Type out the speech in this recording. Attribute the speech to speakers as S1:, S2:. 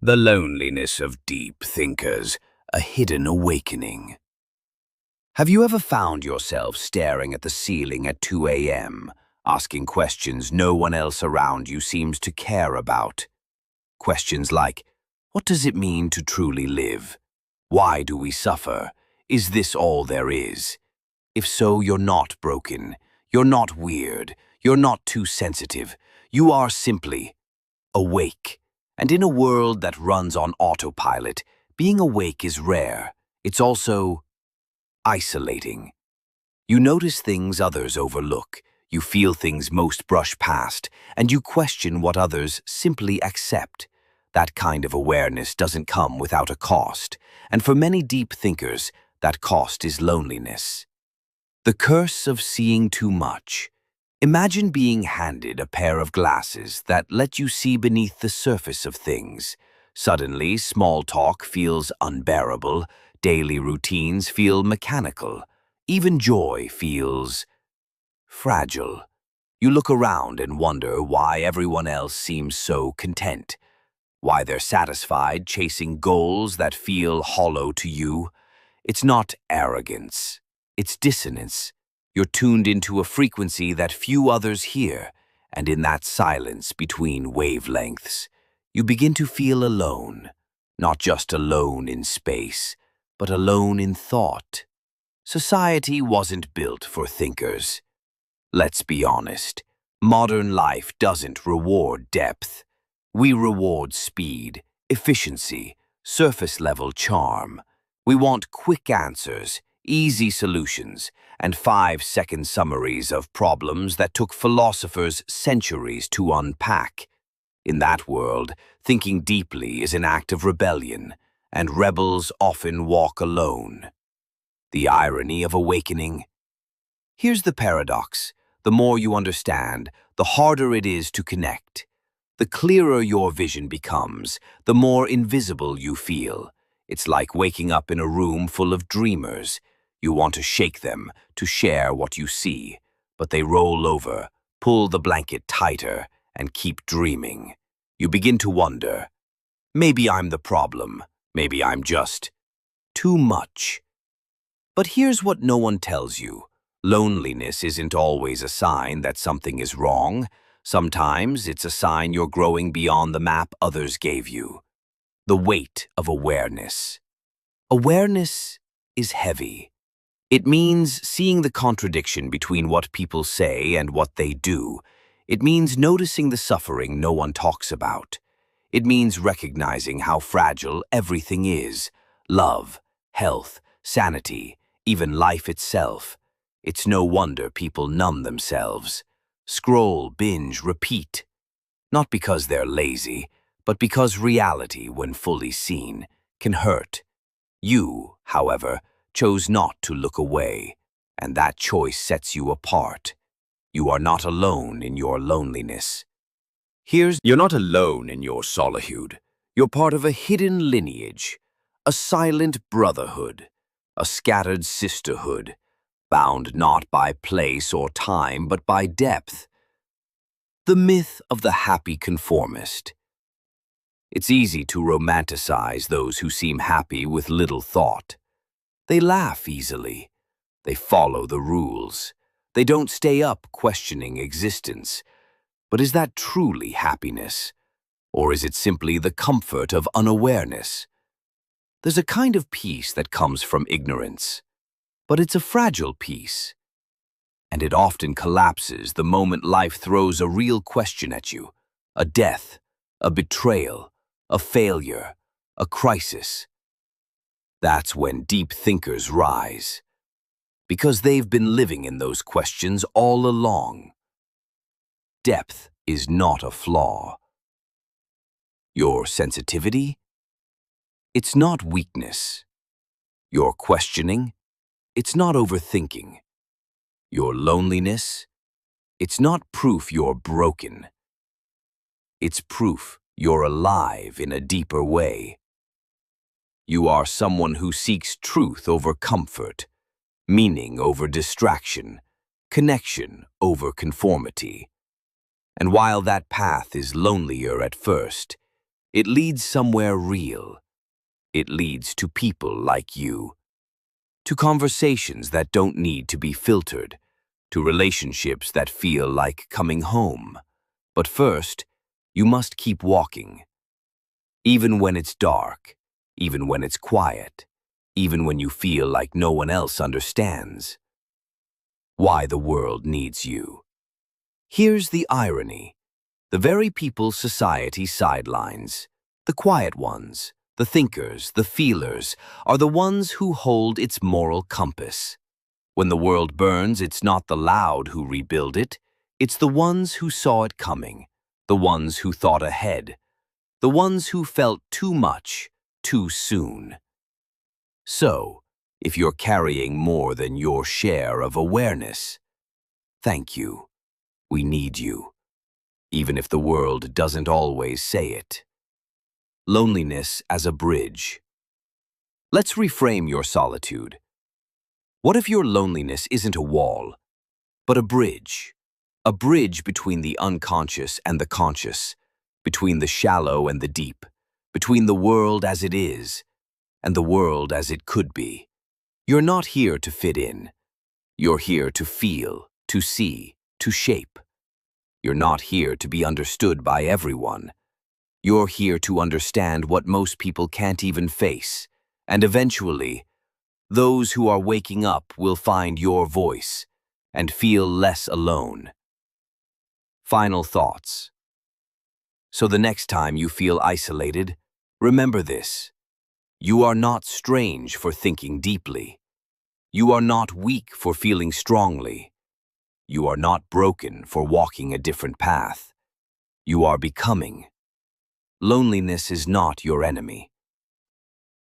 S1: The loneliness of deep thinkers, a hidden awakening. Have you ever found yourself staring at the ceiling at 2 a.m., asking questions no one else around you seems to care about? Questions like, what does it mean to truly live? Why do we suffer? Is this all there is? If so, you're not broken. You're not weird. You're not too sensitive. You are simply awake. And in a world that runs on autopilot, being awake is rare. It's also isolating. You notice things others overlook, you feel things most brush past, and you question what others simply accept. That kind of awareness doesn't come without a cost, and for many deep thinkers, that cost is loneliness. The curse of seeing too much. Imagine being handed a pair of glasses that let you see beneath the surface of things. Suddenly, small talk feels unbearable, daily routines feel mechanical, even joy feels fragile. You look around and wonder why everyone else seems so content, why they're satisfied chasing goals that feel hollow to you. It's not arrogance, it's dissonance. You're tuned into a frequency that few others hear, and in that silence between wavelengths, you begin to feel alone, not just alone in space, but alone in thought. Society wasn't built for thinkers. Let's be honest, modern life doesn't reward depth. We reward speed, efficiency, surface-level charm. We want quick answers, easy solutions, and 5-second summaries of problems that took philosophers centuries to unpack. In that world, thinking deeply is an act of rebellion, and rebels often walk alone. The irony of awakening. Here's the paradox. The more you understand, the harder it is to connect. The clearer your vision becomes, the more invisible you feel. It's like waking up in a room full of dreamers. You want to shake them, to share what you see, but they roll over, pull the blanket tighter, and keep dreaming. You begin to wonder, maybe I'm the problem, maybe I'm just too much. But here's what no one tells you. Loneliness isn't always a sign that something is wrong. Sometimes it's a sign you're growing beyond the map others gave you. The weight of awareness. Awareness is heavy. It means seeing the contradiction between what people say and what they do. It means noticing the suffering no one talks about. It means recognizing how fragile everything is. Love, health, sanity, even life itself. It's no wonder people numb themselves. Scroll, binge, repeat. Not because they're lazy, but because reality, when fully seen, can hurt. You, however, chose not to look away, and that choice sets you apart. You are not alone in your loneliness. You're not alone in your solitude. You're part of a hidden lineage, a silent brotherhood, a scattered sisterhood, bound not by place or time, but by depth. The myth of the happy conformist. It's easy to romanticize those who seem happy with little thought. They laugh easily. They follow the rules. They don't stay up questioning existence. But is that truly happiness? Or is it simply the comfort of unawareness? There's a kind of peace that comes from ignorance. But it's a fragile peace. And it often collapses the moment life throws a real question at you. A death, a betrayal, a failure, a crisis. That's when deep thinkers rise. Because they've been living in those questions all along. Depth is not a flaw. Your sensitivity? It's not weakness. Your questioning? It's not overthinking. Your loneliness? It's not proof you're broken. It's proof you're alive in a deeper way. You are someone who seeks truth over comfort, meaning over distraction, connection over conformity. And while that path is lonelier at first, It leads somewhere real. It leads to people like you, to conversations that don't need to be filtered, to relationships that feel like coming home. But first, you must keep walking. Even when it's dark, even when it's quiet, even when you feel like no one else understands. Why the world needs you. Here's the irony. The very people society sidelines, the quiet ones, the thinkers, the feelers, are the ones who hold its moral compass. When the world burns, it's not the loud who rebuild it, it's the ones who saw it coming, the ones who thought ahead, the ones who felt too much, too soon. So, if you're carrying more than your share of awareness, thank you. We need you, even if the world doesn't always say it. Loneliness as a bridge. Let's reframe your solitude. What if your loneliness isn't a wall, but a bridge? A bridge between the unconscious and the conscious, between the shallow and the deep, between the world as it is and the world as it could be. You're not here to fit in. You're here to feel, to see, to shape. You're not here to be understood by everyone. You're here to understand what most people can't even face. And eventually, those who are waking up will find your voice and feel less alone. Final thoughts. So the next time you feel isolated, remember this. You are not strange for thinking deeply. You are not weak for feeling strongly. You are not broken for walking a different path. You are becoming. Loneliness is not your enemy.